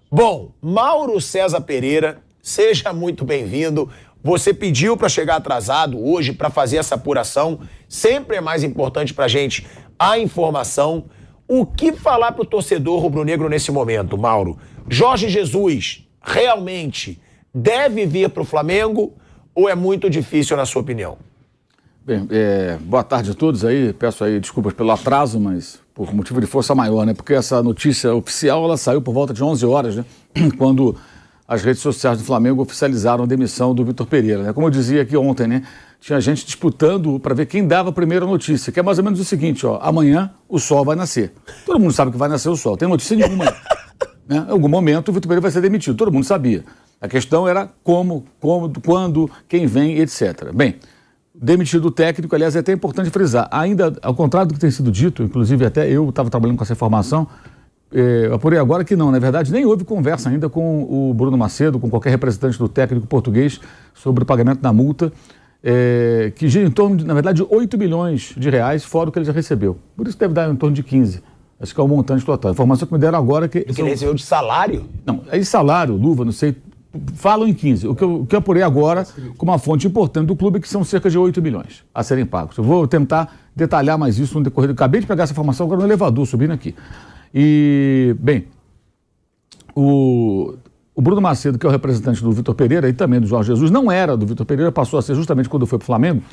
Bom, Mauro César Pereira, seja muito bem-vindo. Você pediu para chegar atrasado hoje para fazer essa apuração. Sempre é mais importante para a gente a informação. O que falar para o torcedor rubro-negro nesse momento, Mauro? Jorge Jesus realmente deve vir para o Flamengo ou é muito difícil na sua opinião? Bem, boa tarde a todos aí. Peço aí desculpas pelo atraso, mas por motivo de força maior, né? Porque essa notícia oficial, ela saiu por volta de 11 horas, né? Quando as redes sociais do Flamengo oficializaram a demissão do Vitor Pereira, né? Como eu dizia aqui ontem, né? Tinha gente disputando para ver quem dava a primeira notícia, que é mais ou menos o seguinte, ó. Amanhã o sol vai nascer. Todo mundo sabe que vai nascer o sol. Tem notícia nenhuma, né? Em algum momento o Vitor Pereira vai ser demitido. Todo mundo sabia. A questão era como, quando, quem vem, etc. Bem, demitido o técnico, aliás, é até importante frisar, ainda, ao contrário do que tem sido dito, inclusive até eu estava trabalhando com essa informação, eu apurei agora que não, na verdade, nem houve conversa ainda com o Bruno Macedo, com qualquer representante do técnico português sobre o pagamento da multa, que gira em torno, na verdade, de 8 milhões de reais, fora o que ele já recebeu. Por isso deve dar em torno de 15. Acho que é o montante total. A informação que me deram agora é que... ele recebeu de salário? Não, é salário, luva, não sei... Falam em 15. O que eu apurei agora, com uma fonte importante do clube, que são cerca de 8 milhões a serem pagos. Eu vou tentar detalhar mais isso no decorrer do... Acabei de pegar essa informação agora no elevador, subindo aqui. E, bem, o Bruno Macedo, que é o representante do Vitor Pereira e também do Jorge Jesus, não era do Vitor Pereira, passou a ser justamente quando foi para o Flamengo.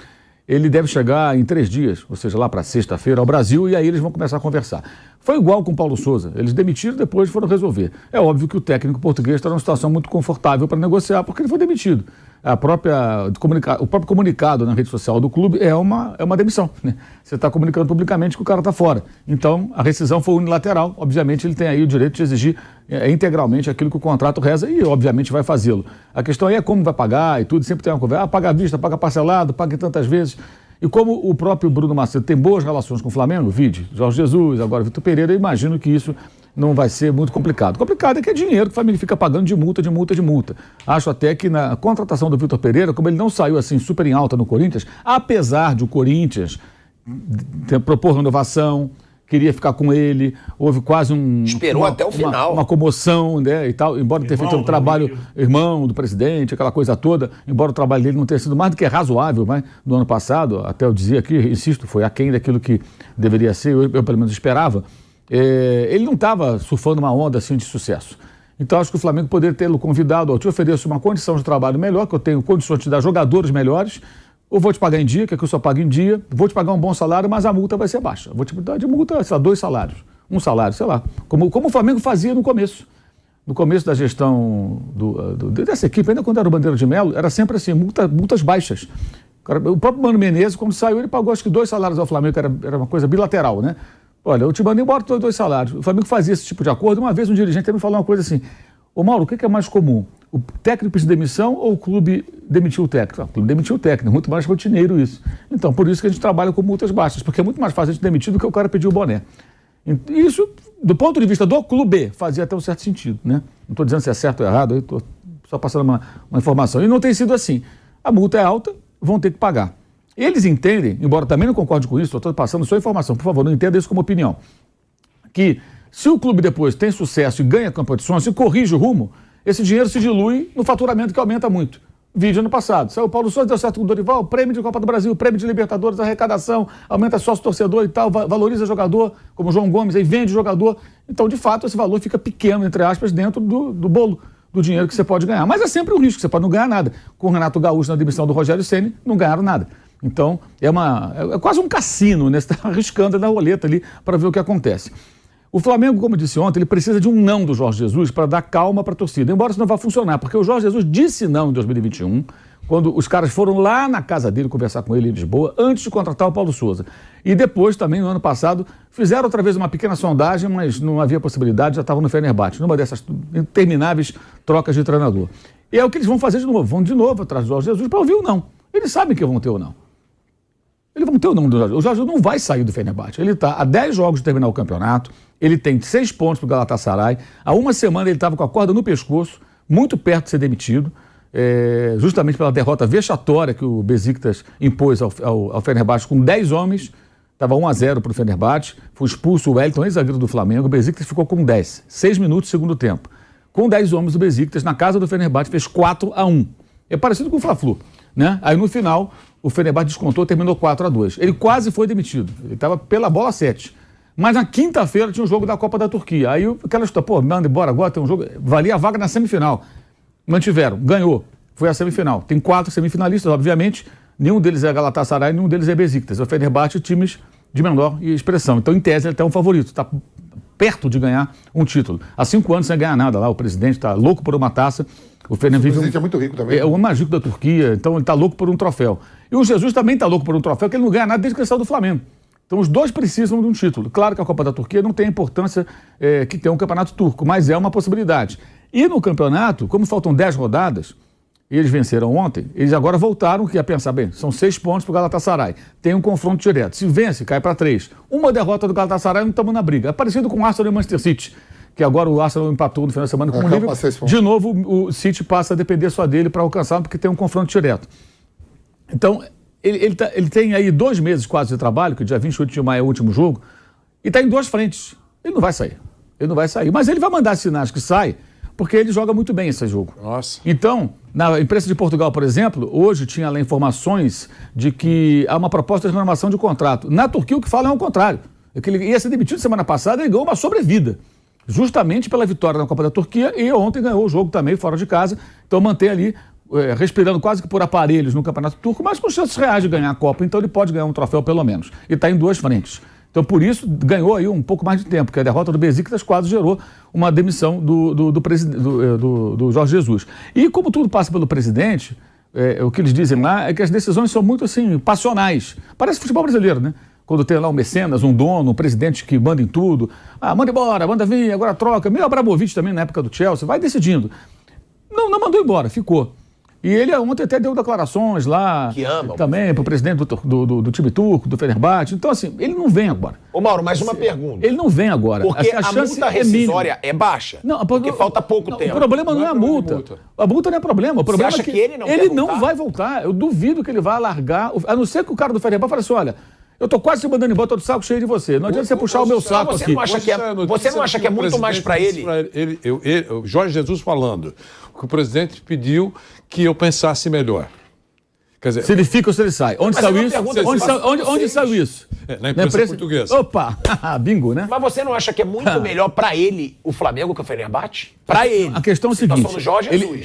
Ele deve chegar em 3 dias, ou seja, lá para sexta-feira ao Brasil, e aí eles vão começar a conversar. Foi igual com o Paulo Souza, eles demitiram e depois foram resolver. É óbvio que o técnico português está numa situação muito confortável para negociar, porque ele foi demitido. O próprio comunicado na rede social do clube é uma demissão, né? Você está comunicando publicamente que o cara está fora. Então, a rescisão foi unilateral. Obviamente, ele tem aí o direito de exigir integralmente aquilo que o contrato reza e, obviamente, vai fazê-lo. A questão aí é como vai pagar e tudo. Sempre tem uma conversa. Paga à vista, paga parcelado, paga em tantas vezes. E como o próprio Bruno Macedo tem boas relações com o Flamengo, vide Jorge Jesus, agora Vitor Pereira, eu imagino que isso não vai ser muito complicado. Complicado é que é dinheiro que o Flamengo fica pagando de multa. Acho até que na contratação do Vitor Pereira, como ele não saiu assim super em alta no Corinthians, apesar de o Corinthians propor renovação, queria ficar com ele, houve quase Esperou até o final. Uma comoção, né, e tal, embora tenha feito um trabalho, irmão do presidente, aquela coisa toda, embora o trabalho dele não tenha sido mais do que razoável, mas no ano passado, até eu dizia aqui, insisto, foi aquém daquilo que deveria ser, eu pelo menos esperava, ele não estava surfando uma onda assim de sucesso. Então acho que o Flamengo poderia tê-lo convidado, eu te ofereço uma condição de trabalho melhor, que eu tenho condições de te dar jogadores melhores, ou vou te pagar em dia, que é que eu só pago em dia, vou te pagar um bom salário, mas a multa vai ser baixa. Vou te dar de multa, sei lá, 2 salários, 1 salário, sei lá. Como o Flamengo fazia no começo. No começo da gestão dessa equipe, ainda quando era o Bandeira de Melo, era sempre assim, multas baixas. O próprio Mano Menezes, quando saiu, ele pagou acho que 2 salários ao Flamengo, que era uma coisa bilateral, né? Olha, eu te mandei embora 2 salários. O Flamengo fazia esse tipo de acordo. Uma vez um dirigente me falou uma coisa assim, ô Mauro, o que é mais comum? O técnico pedir demissão ou o clube demitir o técnico? O clube demitiu o técnico, muito mais rotineiro isso. Então, por isso que a gente trabalha com multas baixas, porque é muito mais fácil a gente demitir do que o cara pedir o boné. Isso, do ponto de vista do clube, fazia até um certo sentido, né? Não estou dizendo se é certo ou errado, estou só passando uma informação. E não tem sido assim. A multa é alta, vão ter que pagar. Eles entendem, embora também não concorde com isso, estou passando só informação, por favor, não entenda isso como opinião, que se o clube depois tem sucesso e ganha competições, se corrige o rumo, esse dinheiro se dilui no faturamento que aumenta muito. Vídeo ano passado. Saiu o Paulo Souza, deu certo com o Dorival, prêmio de Copa do Brasil, prêmio de Libertadores, arrecadação, aumenta sócio-torcedor e tal, valoriza jogador, como o João Gomes, aí vende jogador. Então, de fato, esse valor fica pequeno, entre aspas, dentro do bolo do dinheiro que você pode ganhar. Mas é sempre um risco, você pode não ganhar nada. Com o Renato Gaúcho na demissão do Rogério Ceni, não ganharam nada. Então, é quase um cassino, né? Você está arriscando na roleta ali para ver o que acontece. O Flamengo, como eu disse ontem, ele precisa de um não do Jorge Jesus para dar calma para a torcida, embora isso não vá funcionar, porque o Jorge Jesus disse não em 2021, quando os caras foram lá na casa dele conversar com ele em Lisboa, antes de contratar o Paulo Souza. E depois, também, no ano passado, fizeram outra vez uma pequena sondagem, mas não havia possibilidade, já estavam no Fenerbahçe, numa dessas intermináveis trocas de treinador. E é o que eles vão fazer de novo, vão de novo atrás do Jorge Jesus para ouvir o não. Eles sabem que vão ter o não. Eles vão ter o nome do Jorge. O Jorge não vai sair do Fenerbahçe. Ele está a 10 jogos de terminar o campeonato, ele tem 6 pontos para o Galatasaray. Há uma semana ele estava com a corda no pescoço, muito perto de ser demitido, justamente pela derrota vexatória que o Besiktas impôs ao Fenerbahçe com 10 homens. Estava 1-0 para o Fenerbahçe, foi expulso o Wellington, ex-zagueiro do Flamengo, o Besiktas ficou com 10. 6 minutos, segundo tempo. com 10 homens do Besiktas, na casa do Fenerbahçe, fez 4-1. É parecido com o Fla-Flu, né? Aí no final, o Fenerbahçe descontou, terminou 4-2. Ele quase foi demitido, ele estava pela bola 7. Mas na quinta-feira tinha um jogo da Copa da Turquia. Aí aquela história, pô, manda embora agora, tem um jogo, valia a vaga na semifinal. Mantiveram, ganhou, foi a semifinal. Tem 4 semifinalistas, obviamente, nenhum deles é Galatasaray, nenhum deles é Besiktas. O Fenerbahçe, times de menor expressão. Então, em tese, ele é um favorito, está perto de ganhar um título. Há 5 anos sem ganhar nada lá, o presidente está louco por uma taça. O presidente é muito rico também. É o mais rico da Turquia, então ele está louco por um troféu. E o Jesus também está louco por um troféu, que ele não ganha nada desde que ele saiu do Flamengo. Então os dois precisam de um título. Claro que a Copa da Turquia não tem a importância que tem um campeonato turco, mas é uma possibilidade. E no campeonato, como faltam 10 rodadas, eles venceram ontem, eles agora voltaram, que ia pensar, bem, são 6 pontos para o Galatasaray. Tem um confronto direto. Se vence, cai para 3. Uma derrota do Galatasaray, não estamos na briga. É parecido com o Arsenal e Manchester City, que agora o Arsenal empatou no final da semana com o Liverpool. De novo, o City passa a depender só dele para alcançar, porque tem um confronto direto. Então, ele tem aí 2 meses quase de trabalho, que dia 28 de maio é o último jogo, e está em 2 frentes. Ele não vai sair. Ele não vai sair. Mas ele vai mandar sinais que sai, porque ele joga muito bem esse jogo. Nossa. Então, na imprensa de Portugal, por exemplo, hoje tinha lá informações de que há uma proposta de renovação de contrato. Na Turquia, o que fala é o contrário. É que ele ia ser demitido semana passada e ganhou uma sobrevida. Justamente pela vitória na Copa da Turquia, e ontem ganhou o jogo também fora de casa. Então mantém ali, respirando quase que por aparelhos no Campeonato Turco, mas com chances reais de ganhar a Copa. Então ele pode ganhar um troféu pelo menos. E está em 2 frentes. Então por isso ganhou aí um pouco mais de tempo, porque a derrota do Besiktas quase gerou uma demissão do Jorge Jesus. E como tudo passa pelo presidente, o que eles dizem lá é que as decisões são muito assim, passionais. Parece futebol brasileiro, né? Quando tem lá um mecenas, um dono, um presidente que manda em tudo. Ah, manda embora, manda vir, agora troca. Meio Abramovich também na época do Chelsea, vai decidindo. Não mandou embora, ficou. E ele ontem até deu declarações lá que ama, também para o presidente do time turco, do Fenerbahçe. Então, assim, ele não vem agora. Ô, Mauro, mais uma pergunta. Ele não vem agora. Porque a multa rescisória é baixa. Não, porque falta pouco tempo. O problema não é a multa. A multa não é problema. O problema Você acha é que ele não vai voltar. Eu duvido que ele vá largar. A não ser que o cara do Fenerbahçe fale assim, olha, eu tô quase te mandando embora, tô de saco cheio de você. Não adianta você puxar o meu saco você aqui. Você não acha que é muito mais para ele? O Jorge Jesus falando que o presidente pediu que eu pensasse melhor. Quer dizer, se ele fica ou se ele sai. Onde saiu isso? Onde saiu isso? Na imprensa portuguesa. Opa, bingo, né? Mas você não acha que é muito melhor para ele o Flamengo que o Fenerbahçe? Para ele. A questão é o seguinte.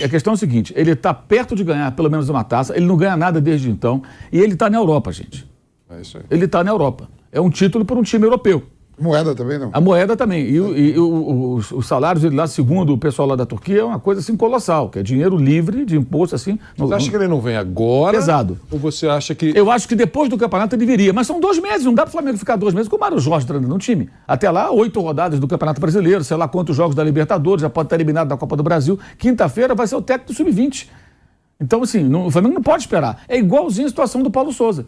A questão é o seguinte, ele está perto de ganhar pelo menos uma taça, ele não ganha nada desde então, e ele está na Europa, gente. É isso aí. Ele está na Europa. É um título para um time europeu. Moeda também, não? A moeda também. E os salários dele lá, segundo o pessoal lá da Turquia, é uma coisa assim colossal, que é dinheiro livre de imposto, assim. Você acha que ele não vem agora? Pesado. Ou você acha que... Eu acho que depois do campeonato ele viria. Mas são 2 meses, não dá para o Flamengo ficar 2 meses com o Mário Jorge treinando no time. Até lá, 8 rodadas do Campeonato Brasileiro, sei lá quantos jogos da Libertadores, já pode estar eliminado da Copa do Brasil. Quinta-feira vai ser o técnico do Sub-20. Então, assim, o Flamengo não pode esperar. É igualzinho a situação do Paulo Souza.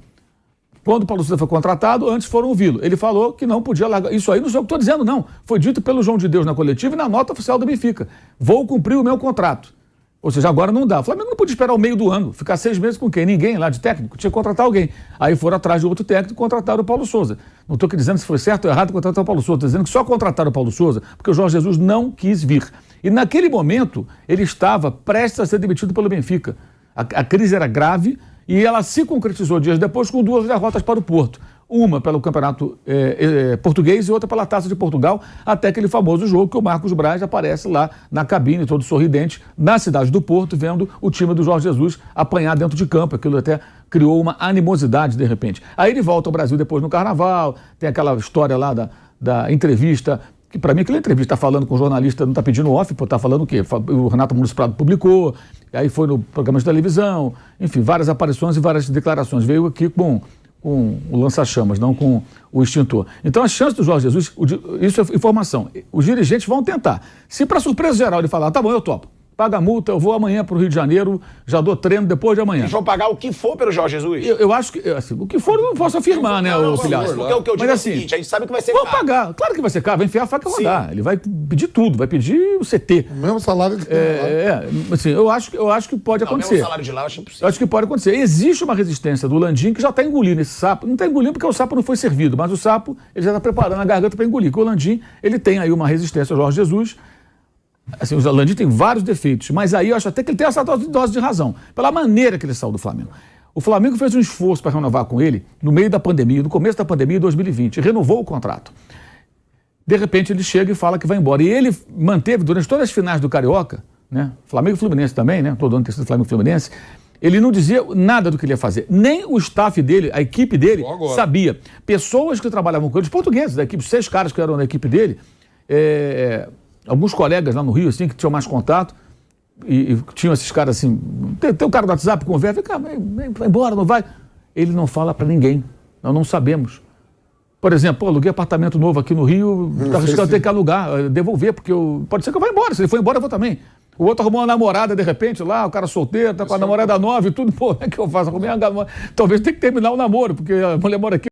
Quando o Paulo Souza foi contratado, antes foram ouvi-lo. Ele falou que não podia largar. Isso aí não sou eu que estou dizendo, não. Foi dito pelo João de Deus na coletiva e na nota oficial do Benfica. Vou cumprir o meu contrato. Ou seja, agora não dá. O Flamengo não podia esperar o meio do ano. Ficar 6 meses com quem? Ninguém lá de técnico. Tinha que contratar alguém. Aí foram atrás de outro técnico e contrataram o Paulo Souza. Não estou aqui dizendo se foi certo ou errado contratar o Paulo Souza. Estou dizendo que só contrataram o Paulo Souza porque o Jorge Jesus não quis vir. E naquele momento, ele estava prestes a ser demitido pelo Benfica. A crise era grave. E ela se concretizou dias depois com 2 derrotas para o Porto. Uma pelo Campeonato Português e outra pela Taça de Portugal, até aquele famoso jogo que o Marcos Braz aparece lá na cabine, todo sorridente, na cidade do Porto, vendo o time do Jorge Jesus apanhar dentro de campo. Aquilo até criou uma animosidade de repente. Aí ele volta ao Brasil depois no Carnaval, tem aquela história lá da entrevista, que para mim aquela entrevista, está falando com o jornalista, não está pedindo off, está falando o quê? O Renato Muniz Prado publicou, aí foi no programa de televisão, enfim, várias aparições e várias declarações. Veio aqui com o lança-chamas, não com o extintor. Então, a chance do Jorge Jesus, isso é informação, os dirigentes vão tentar. Se para surpresa geral ele falar, tá bom, eu topo, paga a multa, eu vou amanhã para o Rio de Janeiro, já dou treino depois de amanhã. Eles vão pagar o que for pelo Jorge Jesus? Eu acho que, assim, o que for eu não posso afirmar, né, o Pilhaço? Porque o que eu digo é o seguinte, a gente sabe que vai ser caro. Vão pagar, claro que vai ser caro, vai enfiar a faca e rodar. Ele vai pedir tudo, vai pedir o CT. O mesmo salário que assim, eu acho que pode acontecer. O mesmo salário de lá eu acho impossível. Eu acho que pode acontecer. Existe uma resistência do Landim que já está engolindo esse sapo. Não está engolindo porque o sapo não foi servido, mas o sapo ele já está preparando a garganta para engolir. Porque o Landim, ele tem aí uma resistência ao Jorge Jesus. Assim, o Landim tem vários defeitos, mas aí eu acho até que ele tem essa dose de razão, pela maneira que ele saiu do Flamengo. O Flamengo fez um esforço para renovar com ele no meio da pandemia, no começo da pandemia de 2020, renovou o contrato. De repente ele chega e fala que vai embora. E ele manteve durante todas as finais do Carioca, né? Flamengo e Fluminense também, né? Todo ano tem sido Flamengo e Fluminense. Ele não dizia nada do que ele ia fazer. Nem o staff dele, a equipe dele, sabia. Pessoas que trabalhavam com ele, os portugueses da equipe, 6 caras que eram da equipe dele, alguns colegas lá no Rio, assim, que tinham mais contato, e tinham esses caras assim, tem um cara do WhatsApp, conversa, vai embora, não vai. Ele não fala para ninguém, nós não sabemos. Por exemplo, aluguei apartamento novo aqui no Rio, tá arriscando ter que alugar, devolver, porque pode ser que eu vá embora, se ele for embora eu vou também. O outro arrumou uma namorada, de repente, lá, o cara solteiro, tá com a namorada nova e tudo, pô, o que eu faço? Talvez tenha que terminar o namoro, porque a mulher mora aqui.